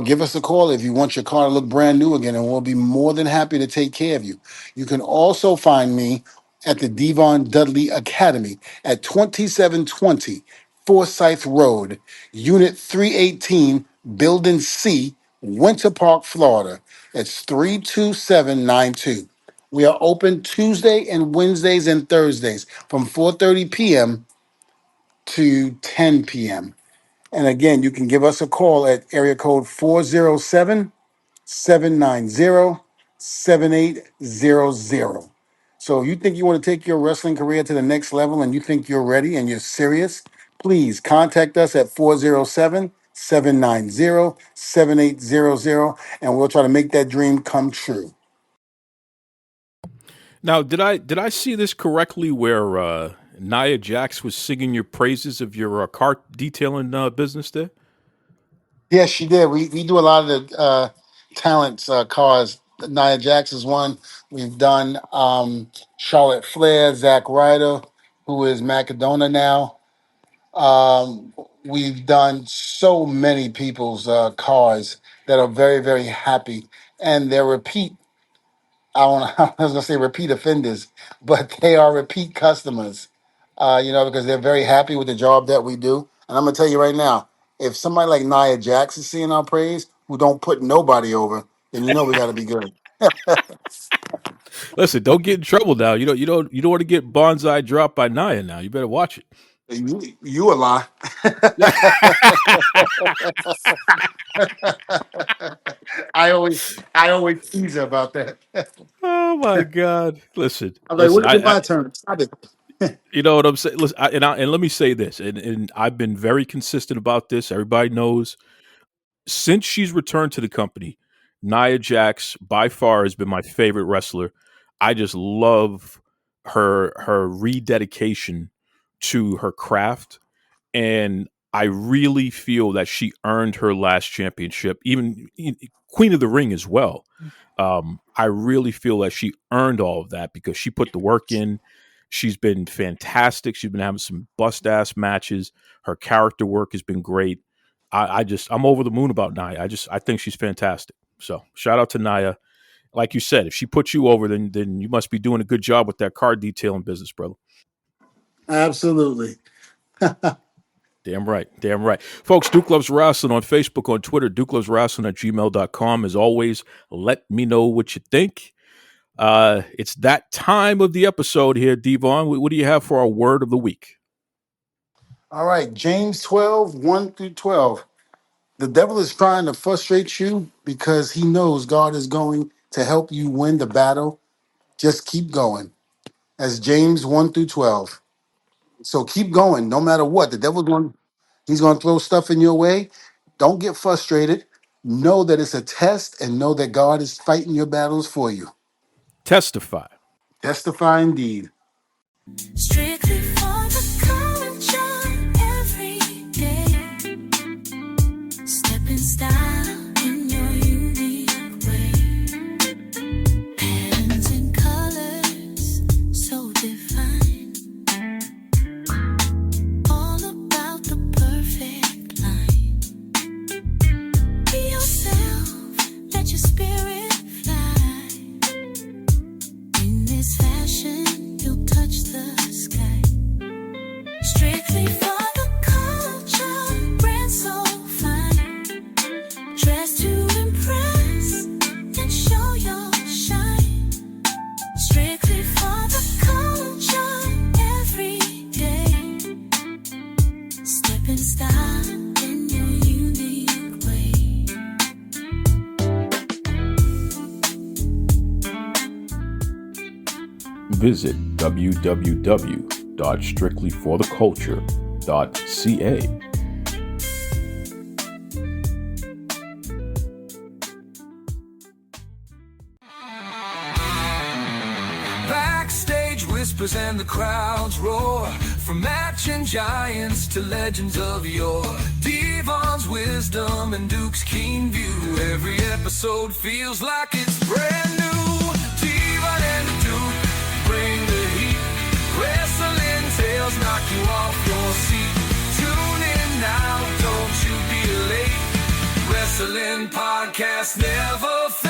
Give us a call if you want your car to look brand new again, and we'll be more than happy to take care of you. You can also find me at the Devon Dudley Academy at 2720 Forsyth Road, Unit 318, Building C, Winter Park, Florida. It's 32792. We are open Tuesday and Wednesdays and Thursdays from 4:30 p.m. to 10 p.m. And again, you can give us a call at area code 407-790-7800. So if you think you want to take your wrestling career to the next level and you think you're ready and you're serious, please contact us at 407-790-7800, and we'll try to make that dream come true. Now, did I see this correctly? Where Nia Jax was singing your praises of your car detailing business there? Yes, she did. We do a lot of the talents cars. Nia Jax is one. We've done Charlotte Flair, Zack Ryder, who is Macadona now. We've done so many people's cars that are very, very happy, and they're repeat. I was gonna say repeat offenders, but they are repeat customers. Because they're very happy with the job that we do. And I'm gonna tell you right now, if somebody like Nia Jax is seeing our praise, who don't put nobody over, then we got to be good. Listen, don't get in trouble now. You don't want to get bonsai dropped by Nia now. You better watch it. You a lie. I always I always tease her about that. Oh my God! Listen, I'm like, listen. when is it my turn? Stop it. You know what I'm saying. Listen, and let me say this, and I've been very consistent about this. Everybody knows since she's returned to the company, Nia Jax by far has been my favorite wrestler. I just love her rededication to her craft, and I really feel that she earned her last championship, even Queen of the Ring as well. I really feel that she earned all of that because she put the work in. She's been fantastic. She's been having some bust ass matches. Her character work has been great. I'm over the moon about Nia. I think she's fantastic. So shout out to Nia. Like you said, if she puts you over, then you must be doing a good job with that car detailing business, brother. Absolutely. Damn right. Damn right. Folks, Duke Loves Wrestling on Facebook, on Twitter, DukeLovesWrestling@gmail.com. As always, let me know what you think. It's that time of the episode here, Devon. What do you have for our word of the week? All right, James 12, 1 through 12. The devil is trying to frustrate you because he knows God is going to help you win the battle. Just keep going. That's James 1 through 12. So keep going, no matter what. He's going to throw stuff in your way. Don't get frustrated. Know that it's a test and know that God is fighting your battles for you. Testify. Testify indeed. Strictly for the culture every day. Stepping style in your unique way. Patterns and colors so divine. All about the perfect line. Be yourself, let your spirit fly. In this fashion, you'll touch the sky. Strictly for the culture, brand so fine. Dress to impress and show your shine. Strictly for the culture, every day. Step in style in your unique way. Visit www.strictlyfortheculture.ca. Backstage whispers and the crowds roar. From matching giants to legends of yore. Devon's wisdom and Duke's keen view. Every episode feels like it's brand new. Devon and the Duke, seat. Tune in now, don't you be late. Wrestling podcast never fails.